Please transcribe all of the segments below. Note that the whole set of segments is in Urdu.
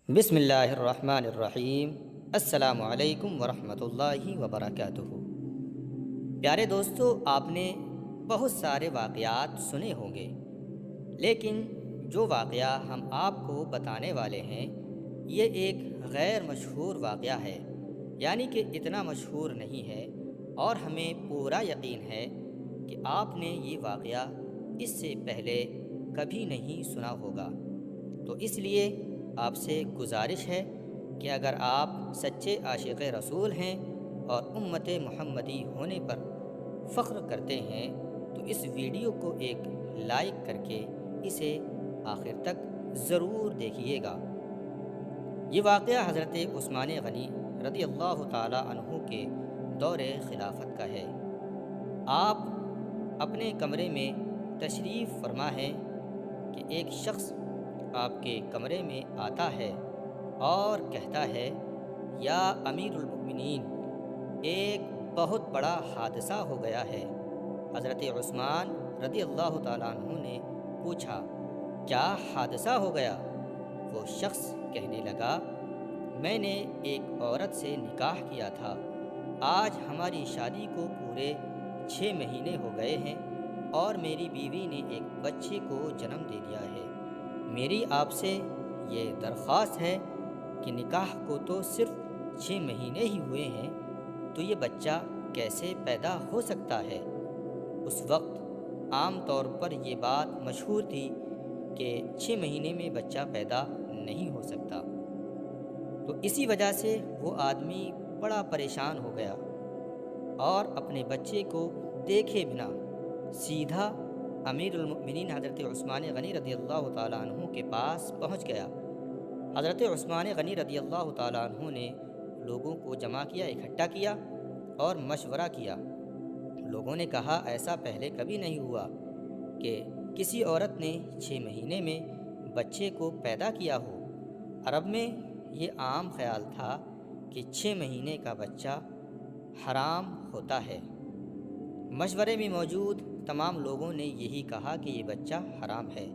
بسم اللہ الرحمن الرحیم۔ السلام علیکم ورحمۃ اللہ وبرکاتہ۔ پیارے دوستو، آپ نے بہت سارے واقعات سنے ہوں گے، لیکن جو واقعہ ہم آپ کو بتانے والے ہیں یہ ایک غیر مشہور واقعہ ہے، یعنی کہ اتنا مشہور نہیں ہے، اور ہمیں پورا یقین ہے کہ آپ نے یہ واقعہ اس سے پہلے کبھی نہیں سنا ہوگا۔ تو اس لیے آپ سے گزارش ہے کہ اگر آپ سچے عاشق رسول ہیں اور امت محمدی ہونے پر فخر کرتے ہیں تو اس ویڈیو کو ایک لائک کر کے اسے آخر تک ضرور دیکھیے گا۔ یہ واقعہ حضرت عثمان غنی رضی اللہ تعالی عنہ کے دور خلافت کا ہے۔ آپ اپنے کمرے میں تشریف فرما ہے کہ ایک شخص آپ کے کمرے میں آتا ہے اور کہتا ہے، یا امیر المؤمنین، ایک بہت بڑا حادثہ ہو گیا ہے۔ حضرت عثمان رضی اللہ تعالیٰ عنہ نے پوچھا، کیا حادثہ ہو گیا؟ وہ شخص کہنے لگا، میں نے ایک عورت سے نکاح کیا تھا، آج ہماری شادی کو پورے 6 مہینے ہو گئے ہیں اور میری بیوی نے ایک بچے کو جنم دے دیا ہے۔ میری آپ سے یہ درخواست ہے کہ نکاح کو تو صرف 6 مہینے ہی ہوئے ہیں، تو یہ بچہ کیسے پیدا ہو سکتا ہے؟ اس وقت عام طور پر یہ بات مشہور تھی کہ 6 مہینے میں بچہ پیدا نہیں ہو سکتا۔ تو اسی وجہ سے وہ آدمی بڑا پریشان ہو گیا اور اپنے بچے کو دیکھے بنا سیدھا امیر المؤمنین حضرت عثمان غنی رضی اللہ تعالیٰ عنہ کے پاس پہنچ گیا۔ حضرت عثمان غنی رضی اللہ تعالیٰ عنہ نے لوگوں کو جمع کیا، اکٹھا کیا اور مشورہ کیا۔ لوگوں نے کہا، ایسا پہلے کبھی نہیں ہوا کہ کسی عورت نے 6 مہینے میں بچے کو پیدا کیا ہو۔ عرب میں یہ عام خیال تھا کہ 6 مہینے کا بچہ حرام ہوتا ہے۔ مشورے میں موجود تمام لوگوں نے یہی کہا کہ یہ بچہ حرام ہے۔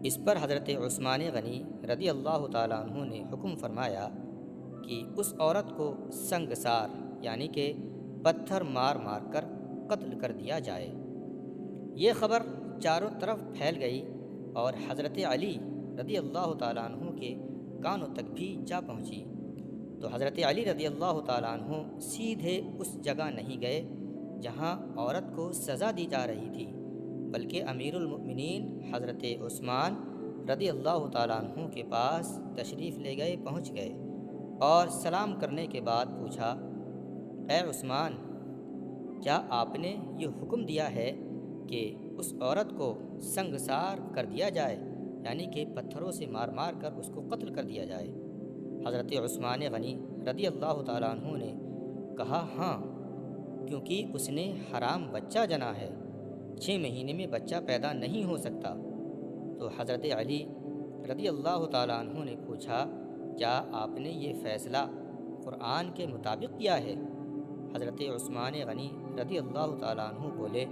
اس پر حضرت عثمان غنی رضی اللہ تعالیٰ عنہ نے حکم فرمایا کہ اس عورت کو سنگسار یعنی کہ پتھر مار مار کر قتل کر دیا جائے۔ یہ خبر چاروں طرف پھیل گئی اور حضرت علی رضی اللہ تعالیٰ عنہ کے کانوں تک بھی جا پہنچی۔ تو حضرت علی رضی اللہ تعالیٰ عنہ سیدھے اس جگہ نہیں گئے جہاں عورت کو سزا دی جا رہی تھی، بلکہ امیر المؤمنین حضرت عثمان رضی اللہ تعالیٰ عنہ کے پاس تشریف لے گئے، پہنچ گئے اور سلام کرنے کے بعد پوچھا، اے عثمان، کیا آپ نے یہ حکم دیا ہے کہ اس عورت کو سنگسار کر دیا جائے، یعنی کہ پتھروں سے مار مار کر اس کو قتل کر دیا جائے؟ حضرت عثمان غنی رضی اللہ تعالیٰ عنہ نے کہا، ہاں، کیونکہ اس نے حرام بچہ جنا ہے، 6 مہینے میں بچہ پیدا نہیں ہو سکتا۔ تو حضرت علی رضی اللہ تعالیٰ عنہ نے پوچھا، کیا آپ نے یہ فیصلہ قرآن کے مطابق کیا ہے؟ حضرت عثمان غنی رضی اللہ تعالیٰ عنہ بولے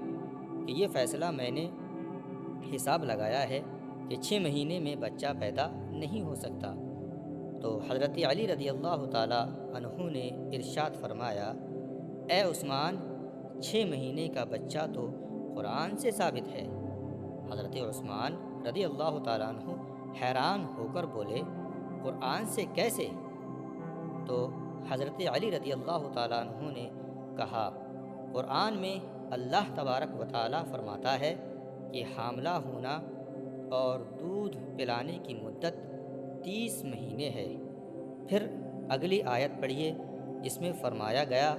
کہ یہ فیصلہ میں نے حساب لگایا ہے کہ 6 مہینے میں بچہ پیدا نہیں ہو سکتا۔ تو حضرت علی رضی اللہ تعالیٰ عنہ نے ارشاد فرمایا، اے عثمان، 6 مہینے کا بچہ تو قرآن سے ثابت ہے۔ حضرت عثمان رضی اللہ تعالیٰ عنہ حیران ہو کر بولے، قرآن سے کیسے؟ تو حضرت علی رضی اللہ تعالیٰ عنہ نے کہا، قرآن میں اللہ تبارک و تعالیٰ فرماتا ہے کہ حاملہ ہونا اور دودھ پلانے کی مدت 30 مہینے ہے۔ پھر اگلی آیت پڑھیے جس میں فرمایا گیا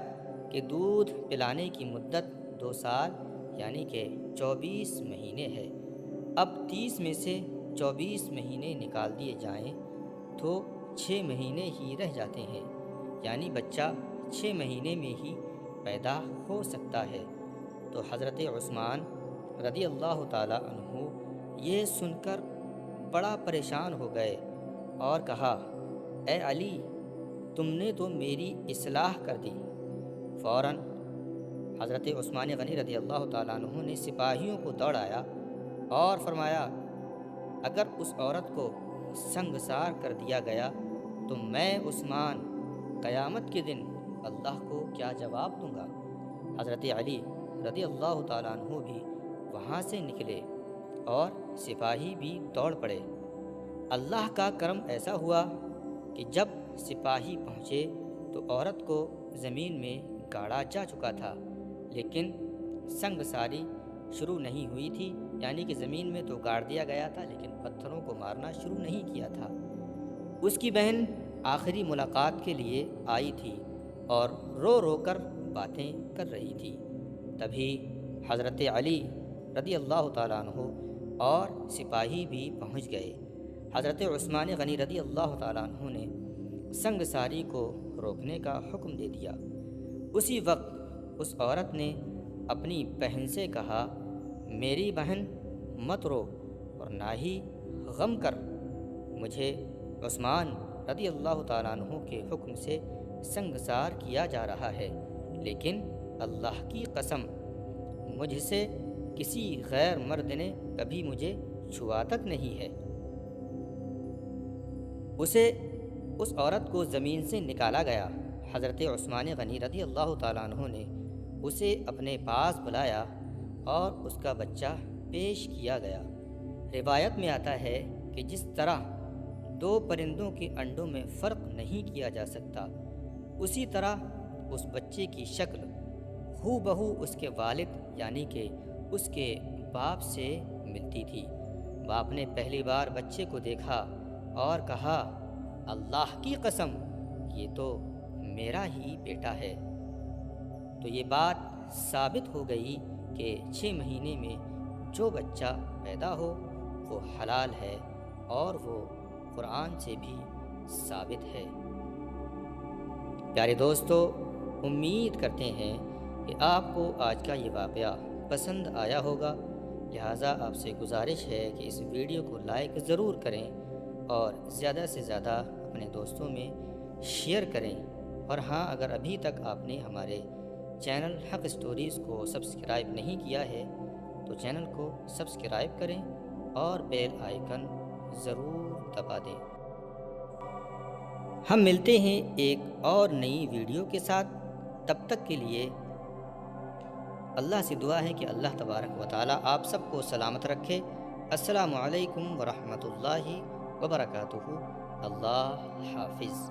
کہ دودھ پلانے کی مدت 2 سال یعنی کہ 24 مہینے ہے۔ اب 30 میں سے 24 مہینے نکال دیے جائیں تو 6 مہینے ہی رہ جاتے ہیں، یعنی بچہ 6 مہینے میں ہی پیدا ہو سکتا ہے۔ تو حضرت عثمان رضی اللہ تعالیٰ عنہ یہ سن کر بڑا پریشان ہو گئے اور کہا، اے علی، تم نے تو میری اصلاح کر دی۔ فوراً حضرت عثمان غنی رضی اللہ تعالیٰ عنہ نے سپاہیوں کو دوڑایا اور فرمایا، اگر اس عورت کو سنگسار کر دیا گیا تو میں عثمان قیامت کے دن اللہ کو کیا جواب دوں گا؟ حضرت علی رضی اللہ تعالیٰ عنہ بھی وہاں سے نکلے اور سپاہی بھی دوڑ پڑے۔ اللہ کا کرم ایسا ہوا کہ جب سپاہی پہنچے تو عورت کو زمین میں گاڑا جا چکا تھا، لیکن سنگساری شروع نہیں ہوئی تھی، یعنی کہ زمین میں تو گاڑ دیا گیا تھا لیکن پتھروں کو مارنا شروع نہیں کیا تھا۔ اس کی بہن آخری ملاقات کے لیے آئی تھی اور رو رو کر باتیں کر رہی تھی۔ تبھی حضرت علی رضی اللہ تعالیٰ عنہ اور سپاہی بھی پہنچ گئے۔ حضرت عثمان غنی رضی اللہ تعالیٰ عنہ نے سنگساری کو روکنے کا حکم دے دیا۔ اسی وقت اس عورت نے اپنی بہن سے کہا، میری بہن مت رو اور نہ ہی غم کر، مجھے عثمان رضی اللہ تعالیٰ عنہ کے حکم سے سنگسار کیا جا رہا ہے، لیکن اللہ کی قسم مجھ سے کسی غیر مرد نے کبھی مجھے چھوا تک نہیں ہے۔ اس عورت کو زمین سے نکالا گیا۔ حضرت عثمان غنی رضی اللہ تعالیٰ عنہ نے اسے اپنے پاس بلایا اور اس کا بچہ پیش کیا گیا۔ روایت میں آتا ہے کہ جس طرح دو پرندوں کے انڈوں میں فرق نہیں کیا جا سکتا، اسی طرح اس بچے کی شکل ہو بہو اس کے والد یعنی کہ اس کے باپ سے ملتی تھی۔ باپ نے پہلی بار بچے کو دیکھا اور کہا، اللہ کی قسم یہ تو میرا ہی بیٹا ہے۔ تو یہ بات ثابت ہو گئی کہ 6 مہینے میں جو بچہ پیدا ہو وہ حلال ہے اور وہ قرآن سے بھی ثابت ہے۔ پیارے دوستو، امید کرتے ہیں کہ آپ کو آج کا یہ واقعہ پسند آیا ہوگا، لہٰذا آپ سے گزارش ہے کہ اس ویڈیو کو لائک ضرور کریں اور زیادہ سے زیادہ اپنے دوستوں میں شیئر کریں، اور ہاں، اگر ابھی تک آپ نے ہمارے چینل حق اسٹوریز کو سبسکرائب نہیں کیا ہے تو چینل کو سبسکرائب کریں اور بیل آئیکن ضرور دبا دیں۔ ہم ملتے ہیں ایک اور نئی ویڈیو کے ساتھ، تب تک کے لیے اللہ سے دعا ہے کہ اللہ تبارک و تعالیٰ آپ سب کو سلامت رکھے۔ السلام علیکم ورحمۃ اللہ وبرکاتہ۔ اللہ حافظ۔